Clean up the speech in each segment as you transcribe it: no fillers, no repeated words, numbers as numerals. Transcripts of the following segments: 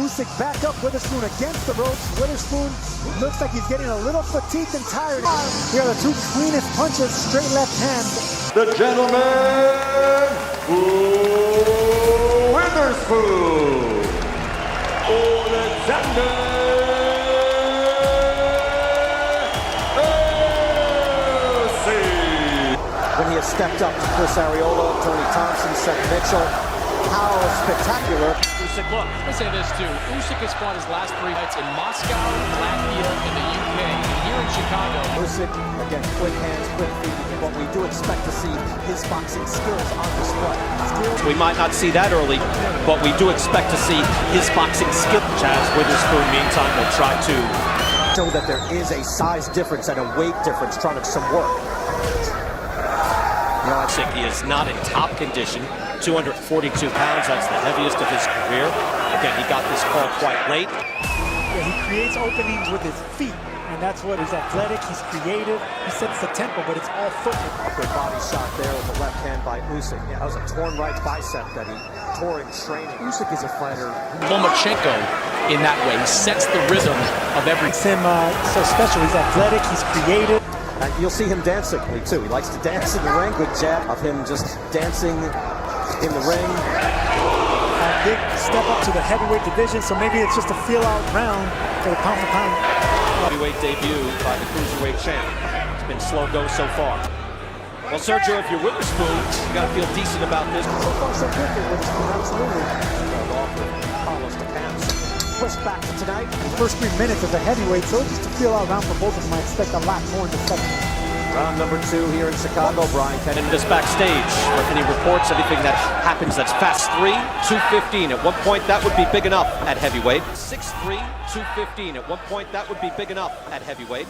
Usyk back up, Witherspoon against the ropes. Witherspoon looks like he's getting a little fatigued and tired. Here are the two cleanest punches, straight left hand. The gentleman, Witherspoon, Oleksandr Usyk. When he has stepped up to Chris Arreola, Tony Thompson, Seth Mitchell, how spectacular. Usyk, look, let me say this too. Usyk has fought his last 3 fights in Moscow, Latvia, and the UK, and here in Chicago. Usyk, again, quick hands, quick feet, but we do expect to see his boxing skills on display. We might not see that early, but we do expect to see his boxing skill. Chazz Witherspoon, meantime, will try to show that there is a size difference and a weight difference, trying to some work. Usyk, he is not in top condition. 242 pounds, that's the heaviest of his career. Again, he got this call quite late. Yeah, he creates openings with his feet, and that's what he's athletic, he's creative, he sets the tempo, but it's all footwork. Good body shot there with the left hand by Usyk. Yeah, that was a torn right bicep that he tore in training. Usyk is a fighter. Lomachenko, in that way, he sets the rhythm of every. Makes him so special, he's athletic, he's creative. And you'll see him dancing too. He likes to dance in the ring. Good jab of him just dancing in the ring. A big step up to the heavyweight division, so maybe it's just a feel-out round for the pound-for-pound. Heavyweight debut by the cruiserweight champ. It's been slow go so far. Well, Sergio, if you're Witherspoon, you got to feel decent about this. So far, so good for Witherspoon, absolutely. Push back to tonight. First 3 minutes as a heavyweight, so it's just a feel-out round for both of them. I expect a lot more in the second. Round number 2 here in Chicago. Brian Kennedy. And this backstage, if any reports, anything that happens that's fast 3, 215. At one point, that would be big enough at heavyweight. 6'3", 215. At one point, that would be big enough at heavyweight.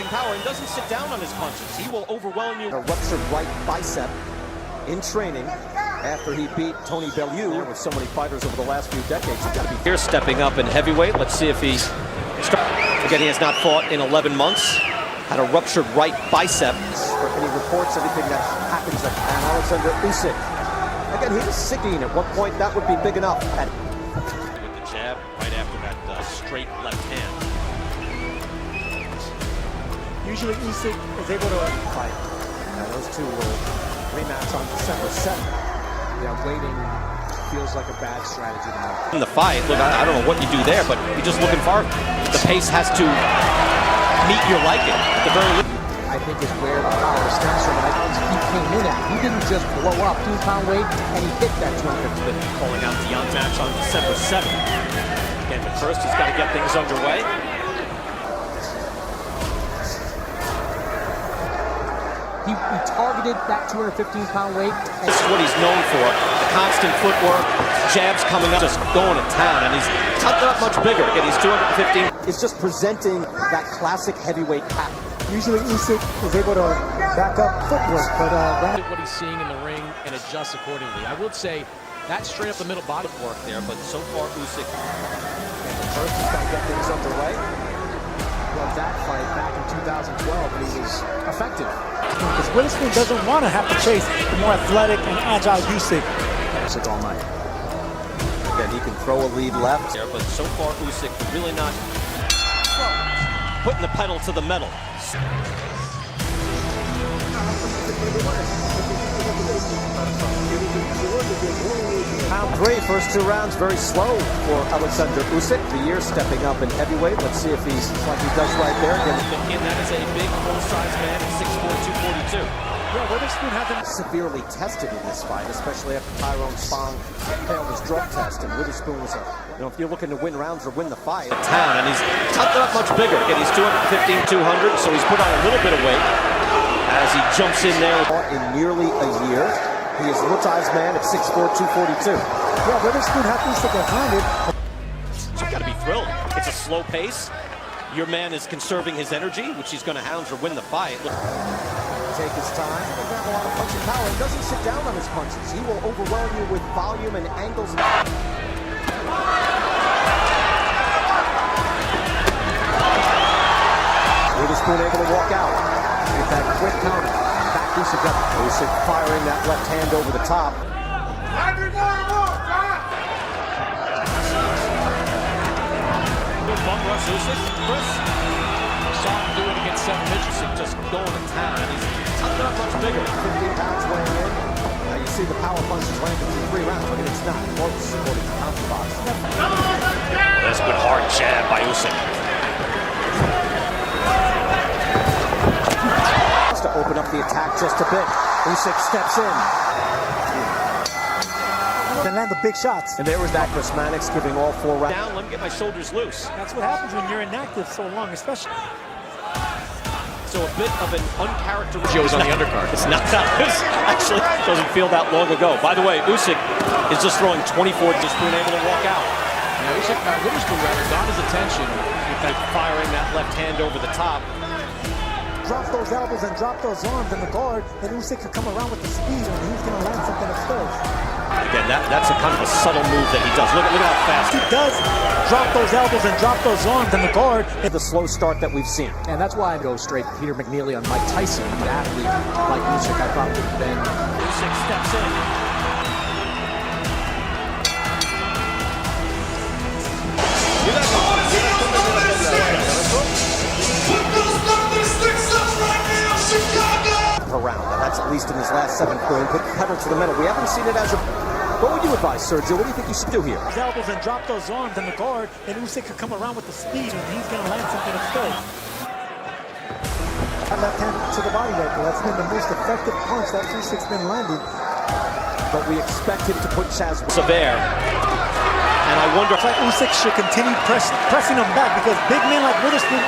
Power and doesn't sit down on his punches. He will overwhelm you. A ruptured right bicep in training after he beat Tony Bellew. With so many fighters over the last few decades, he's got to be here stepping up in heavyweight. Let's see if he. Again, he has not fought in 11 months. Had a ruptured right bicep. For any reports, anything that happens, and Oleksandr Usyk. Again, he was 16. At one point, that would be big enough. With the jab right after that straight left hand. Usually Usyk is able to fight. Now those two will rematch on December 7th. Yeah, waiting feels like a bad strategy to me. In the fight, look, I don't know what you do there, but you're just looking for the pace has to meet your liking at the very least. I think is where the power stems from. He came in at. He didn't just blow up 2-pound weight, and he hit that 250. Calling out the match on December 7th. Again, but first he's got to get things underway. He targeted that 215-pound weight. This is what he's known for. The constant footwork, jabs coming up, just going to town. And he's not that much bigger. Again, he's 215. It's just presenting that classic heavyweight pattern. Usually Usyk is able to back up footwork, but what he's seeing in the ring and adjust accordingly. I would say that straight up the middle body work there, but so far Usyk. And first he's got to get things underway. Well, that fight back in 2012, he was effective. because Witherspoon doesn't want to have to chase the more athletic and agile Usyk. Usyk all night. Again, he can throw a lead left. There, but so far Usyk really not putting the pedal to the metal. Round 3, first 2 rounds very slow for Oleksandr Usyk. The year stepping up in heavyweight. Let's see if he's what he does right there. And that is a big full-size man at 6'4", 242. Yeah, Witherspoon hasn't severely tested in this fight, especially after Tyrone Spong failed his drug test, and Witherspoon was if you're looking to win rounds or win the fight. Town, and he's not that much bigger. Again, he's 215, 200, so he's put on a little bit of weight as he jumps in there. In nearly a year, he is Lutai's man at 6'4", 242. Yeah, Witherspoon has to stick behind it. So you've got to be thrilled. It's a slow pace. Your man is conserving his energy, which he's going to hound or win the fight. Take his time, doesn't have a lot of punching power, and doesn't sit down on his punches. He will overwhelm you with volume and angles. Witherspoon able to walk out with that quick counter. Back Usyk up. Usyk firing that left hand over the top. Usyk, Chris. Saw him do it against Seth Mitchell, just going to town. He's not much bigger. 15 pounds weighing in. Now you see the power punches landing through 3 rounds. Look at it's not close according to Pound Box. There's a good hard jab by Usyk. To open up the attack just a bit. Usyk steps in. Then land the big shots. And there was that Chris Mannix giving all 4 rounds. Down, let me get my shoulders loose. That's what happens when you're inactive so long, especially. So a bit of an uncharacteristic. Joe's on the undercard. It's not that. This actually doesn't feel that long ago. By the way, Usyk is just throwing 24, just being able to walk out. Now, Witherspoon rather got his attention By firing that left hand over the top. Drop those elbows and drop those arms in the guard, and Usyk could come around with the speed, and he's going to land something upstairs. Again, that's a kind of a subtle move that he does. Look at how fast He does drop those elbows and drop those arms in the guard. The slow start that we've seen. And that's why I go straight Peter McNeely on Mike Tyson. An athlete like Usyk, I thought would have been. Usyk steps in. Per round. Now that's at least in his last 7 going. Put pedal to the metal. We haven't seen it as a. What would you advise, Sergio? What do you think you should do here? Those elbows and drop those arms in the guard, and Usyk could come around with the speed, and he's going to land something upstairs. That left hand to the body right there. That's been the most effective punch that Usyk's been landing. But we expect him to put Chazz Severe. And I wonder if Usyk should continue pressing him back, because big men like Witherspoon.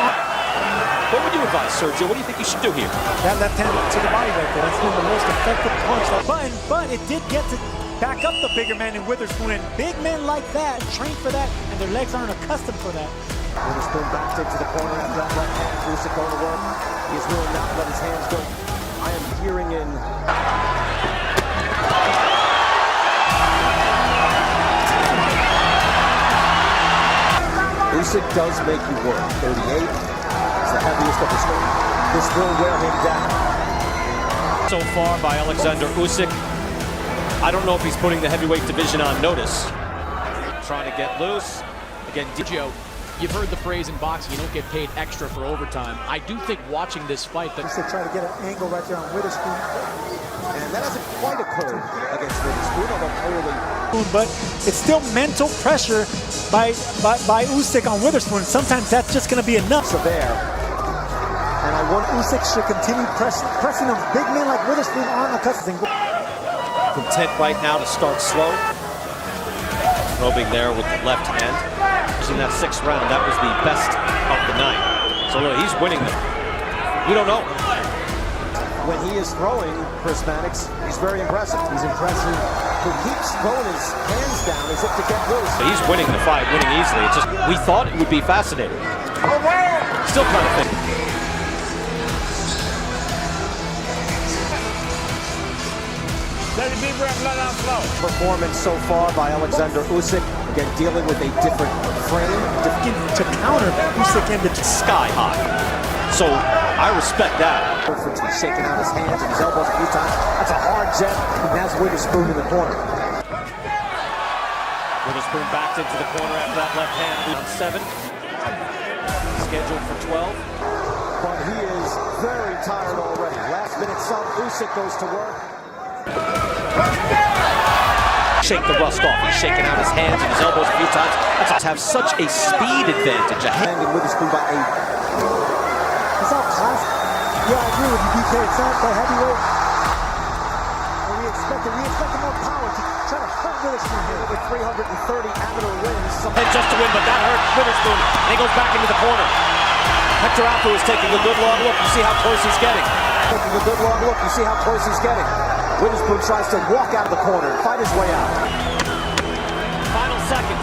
What would you advise, Sergio? What do you think you should do here? That left hand to the body right there. That's been the most effective punch. But it did get to back up the bigger man in Witherspoon. And big men like that train for that, and their legs aren't accustomed for that. Witherspoon backed into the corner after that left hand. Usyk going to work. He's willing not to let his hands go. I am hearing in. Usyk does make you work. 38. The heaviest of the sport. This will wear him down. So far by Oleksandr Usyk. I don't know if he's putting the heavyweight division on notice. Trying to get loose. Again, Joe, you've heard the phrase in boxing, you don't get paid extra for overtime. I do think watching this fight that Usyk trying to get an angle right there on Witherspoon. And that hasn't quite occurred against Witherspoon, although clearly. But it's still mental pressure by Usyk on Witherspoon. Sometimes that's just going to be enough. Severe. And I want Usyk should continue pressing them. Big men like Witherspoon aren't accustomed. Content right now to start slow. Probing there with the left hand. In that 6th round, that was the best of the night. So he's winning them. We don't know. When he is throwing, Chris Mannix, he's very impressive. He's impressive. He keeps throwing his hands down as if to get loose. He's winning the fight, winning easily. It's just, we thought it would be fascinating. Still kind of think. Performance so far by Oleksandr Usyk. Again, dealing with a different frame. To counter Usyk and the Sky high. So I respect that. He's shaking out his hands and his elbows a few times. That's a hard jab. And that's Witherspoon in the corner. Witherspoon backed into the corner after that left hand. On 7. Scheduled for 12. But he is very tired already. Last minute sub. Usyk goes to work. Shake the rust off. He's shaking out his hands and his elbows a few times. That's have such a speed advantage. Landing Witherspoon by 8. It's all classic. Yeah, I agree with you, BK. It's not the heavyweight. And we expected more power to try to hurt Witherspoon here. With 330 amateur wins. And just to win, but that hurt Witherspoon. And he goes back into the corner. Hector Alto is taking a good long look. You see how close he's getting. Taking a good long look. You see how close he's getting. Witherspoon tries to walk out of the corner and fight his way out. Final seconds.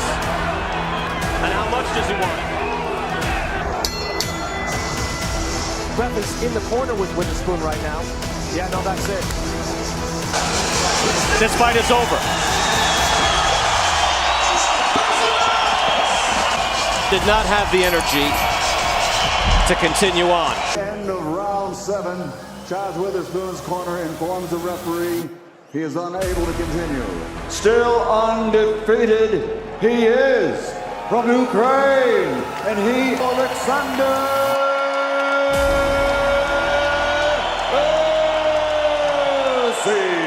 And how much does he want? Ref is in the corner with Witherspoon right now. Yeah, no, that's it. This fight is over. Did not have the energy to continue on. End of round 7. Chazz Witherspoon's corner informs the referee he is unable to continue. Still undefeated, he is from Ukraine, and he Oleksandr